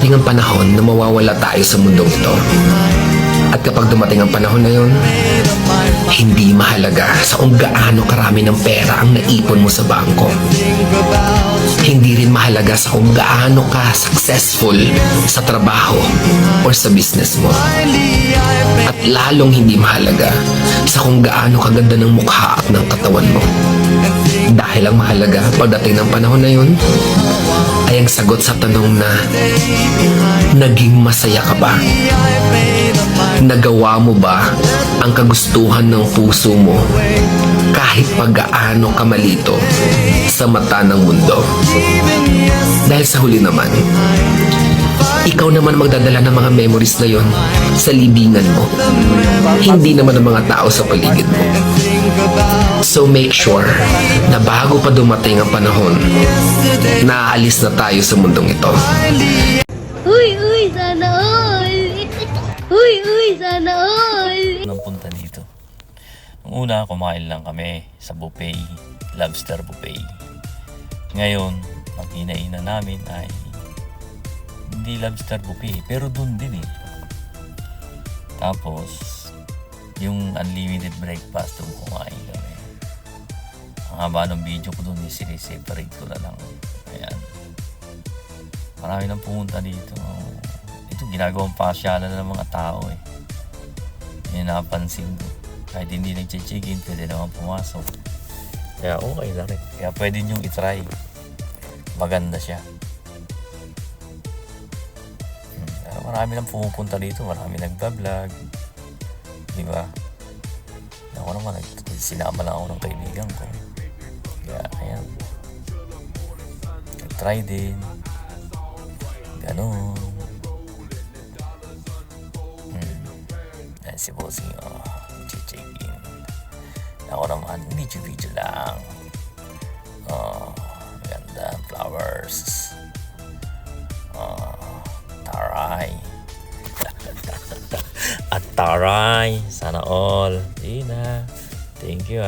darating ang panahon na mawawala tayo sa mundong ito. At kapag dumating ang panahon na yon, hindi mahalaga sa kung gaano karami ng pera ang naipon mo sa bangko. Hindi rin mahalaga sa kung gaano ka successful sa trabaho o sa business mo. At lalong hindi mahalaga sa kung gaano kaganda ng mukha at ng katawan mo. Dahil ang mahalaga pagdating ng panahon na yun ay ang sagot sa tanong na naging masaya ka ba? Nagawa mo ba ang kagustuhan ng puso mo kahit pag-gaano ka malito sa mata ng mundo? Dahil sa huli naman, ikaw naman magdadala ng mga memories na yon sa libingan mo. Hindi naman ang mga tao sa paligid mo. So make sure na bago pa dumating ang panahon, naaalis na tayo sa mundong ito. Uy, sana all! Uy, sana all! Nang punta dito. Nung una, kumain lang kami sa buffet, lobster buffet. Ngayon, ang hinainan namin ay hindi lobster buffet, pero dun din eh. Tapos, yung unlimited breakfast, dun kumain kami. Ang haba ng video ko dun, siniseparate ko na lang. Ayan. Marami nang pumunta dito. Ito, ginagawang pasyalan na ng mga tao eh. Yan napansin ko. Kahit hindi nag-check-in, pwede naman pumasok. Kaya okay na rin. Kaya pwede nyo itry. Maganda siya. Pero marami nang pumupunta dito. Marami nagbablog. Diba? Ako naman, sinama lang ako ng kaibigan ko. Kaya, ayan. Try din. Ganon. Ayan si Bossing, check-in. Ako naman, video lang. Ganda, flowers. Taray. At taray. Sana all. Ina. Thank you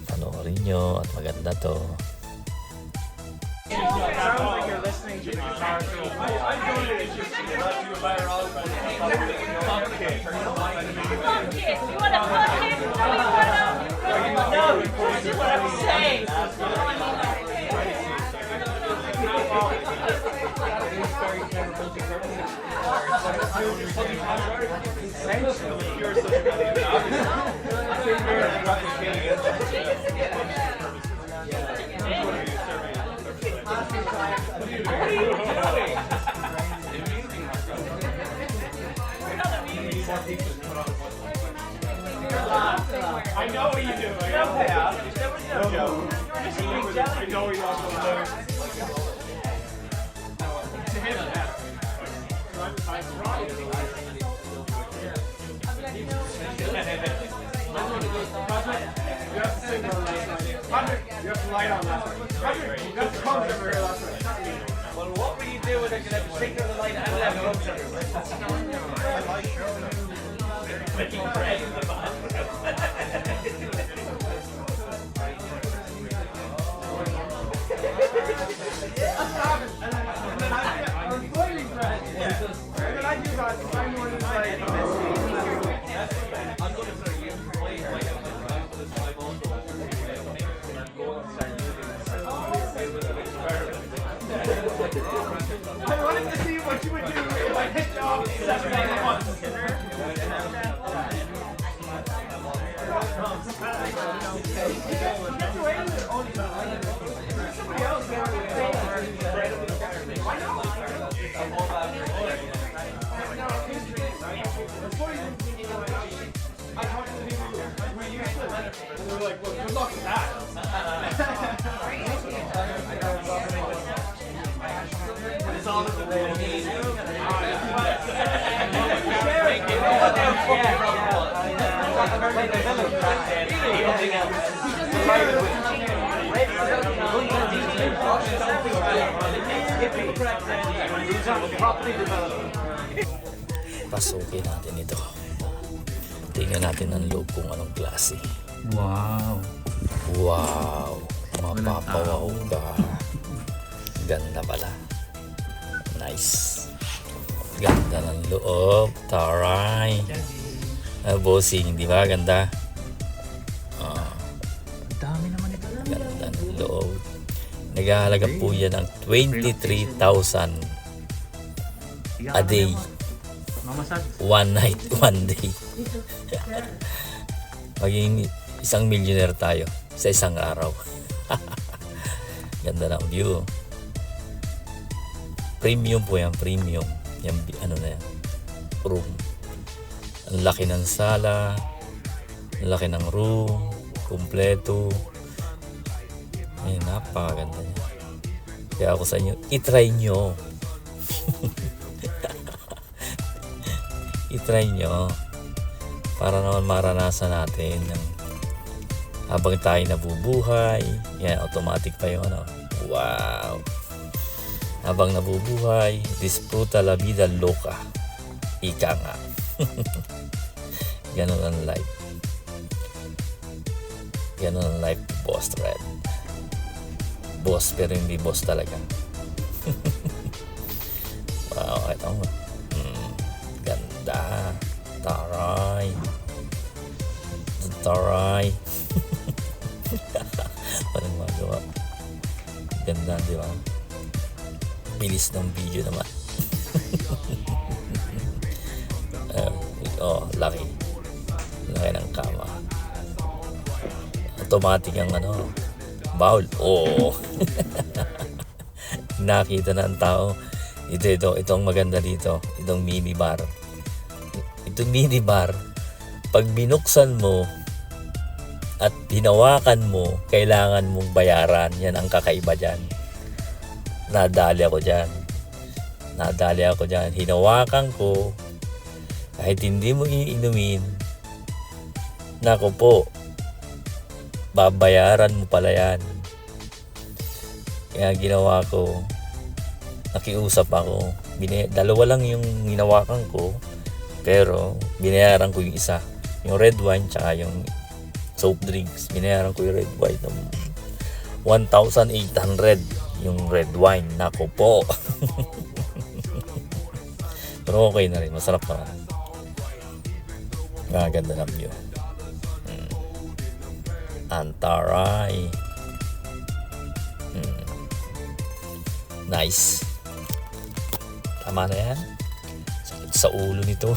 Panoorin nyo at maganda to. Sounds like you're listening to your car. You want to fuck him? No, this is what I'm saying. I know what you do. No payout. There was no joke. Just being jealous. I know he wants to lose. To him, yeah. You have to sing on last night. Patrick, you have to light on last night. Patrick, you have to come over here last night. Well, what will you do when you have to signal the light and have comes everywhere? Making bread in the I wanted to see what you would do if I hit you off 7 at once. Like, well, good luck with that. It's all the Pasukin natin ito. Tingnan natin ang loob kung anong klase. Wow. Wow! Mapapawaw ka. Ganda pala. Nice. Ganda ng loob. Taray. Bossing, di ba? Ganda. Dami naman ito. Ganda ng loob. Naghahalaga po yan ng 23,000 a day. Mamasad. One night, one day. Maging isang millionaire tayo sa isang araw. Ganda ng view. Premium po yan, premium. Yan, ano na yan, room. Ang laki ng sala, ang laki ng room, kumpleto. Ay, napakaganda niya. Kaya ako sa inyo, itry nyo. Itry nyo para naman maranasan natin yung habang tayo nabubuhay. Yan, automatic pa yung ano. Wow! Habang nabubuhay, disfruta la vida loca. Ika nga. Ganun ang life. Ganun ang life, Boss Red. Boss pero hindi boss talaga. Wow, ito mo. Ganda. Taray. Taray. Parang magawa. Ganda, di ba? Bilis ng video naman. Laki. Laki ng kama. Automatic ang ano, bowl. Oh. Nakita na ang tao. Itong maganda dito. Itong minibar. Itong minibar, pag binuksan mo at hinawakan mo, kailangan mong bayaran. Yan ang kakaiba dyan. Nadali ako dyan. Hinawakan ko, kahit hindi mo iinumin, nako po, babayaran mo pala yan. Kaya ginawa ko, nakiusap ako. Dalawa lang yung hinawakan ko, pero binayaran ko yung isa. Yung red wine tsaka yung soft drinks. Binayaran ko yung red wine ng 1,800 yung red wine. Nako po. Pero okay na rin. Masarap naman. Ganda ng view. Antaray. Nice. Tama na yan. Sakit sa ulo nito.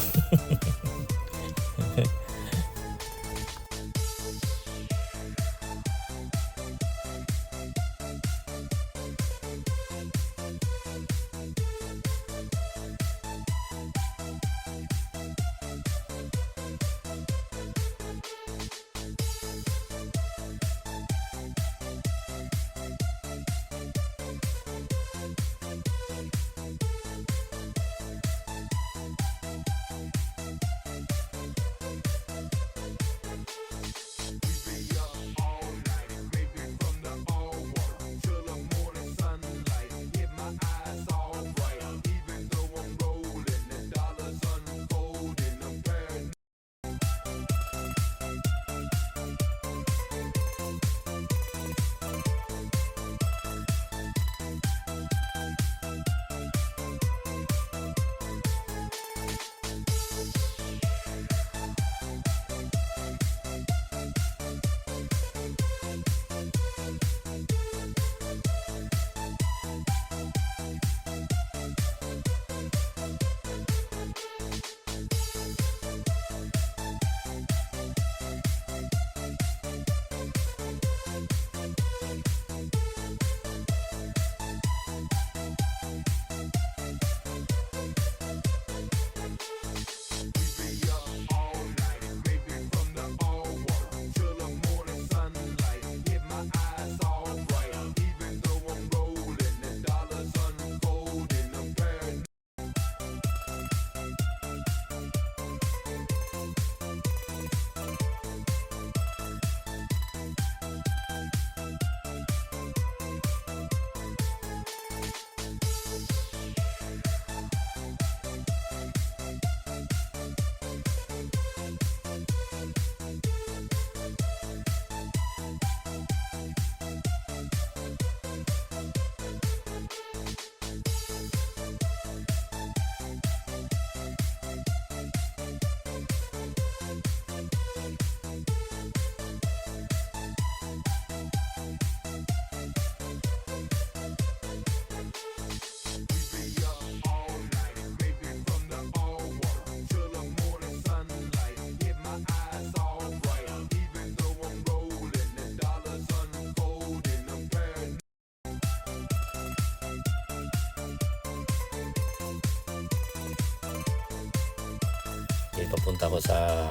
Okay, papunta ko sa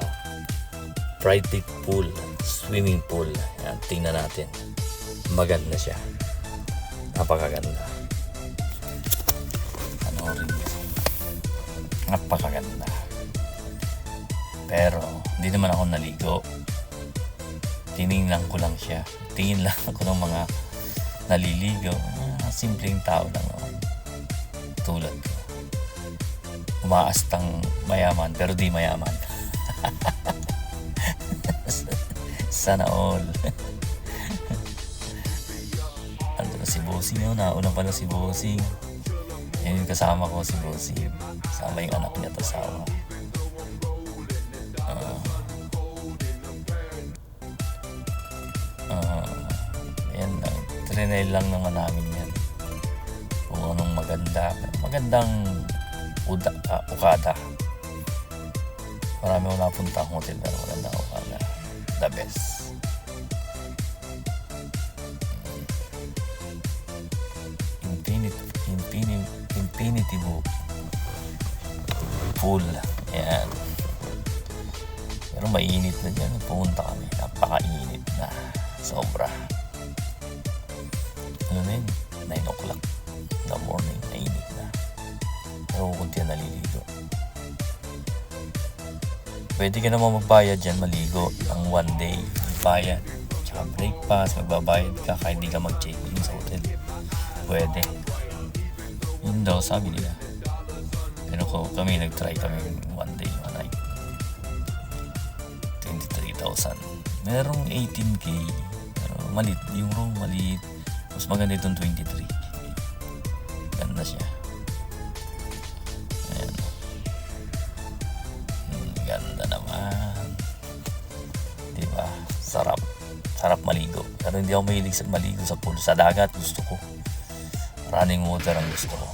private pool, swimming pool. Yan, tingnan natin. Maganda siya. Napakaganda. Ano rin yun? Napakaganda. Pero, hindi naman ako naligo. Tiningnan ko lang siya. Tingin lang ako ng mga naliligo. Simpleng tao lang naman. Tulad ko. Umaastang mayaman, pero di mayaman. Sana all. Ando na si Bossing yun. Nauna pala si Bossing. Yan yung kasama ko, si Bossing. Kasama yung anak niya at asawa. Yan lang. Trinay lang naman namin yan. Kung anong maganda. Magandang ukada. Marami akong napunta akong hotel pero magandang ukada. The best. Infinity pool. Yan. Pero mainit na dyan. Pumunta kami. Napakainit na. Sobra. Ano na yun? 9 o'clock in the morning. Mainit na. Pero kunti na naliligo. Pwede ka naman magbayad dyan, maligo. Ang 1 day. Bayad. Tsaka breakfast. Magbabayad ka kahit di ka mag-check-in sa hotel. Pwede. Yun daw sabi nila. Pero kami nag-try kami 1 day, 1 night. 23,000. Merong 18K. Pero maliit. Yung room maliit. Mas maganda itong 23. Ganda siya. Ayan. Ganda naman. Diba? Sarap. Sarap maligo. Pero hindi ako mahilig sa maligo sa pool. Sa dagat gusto ko. Running water ang gusto ko.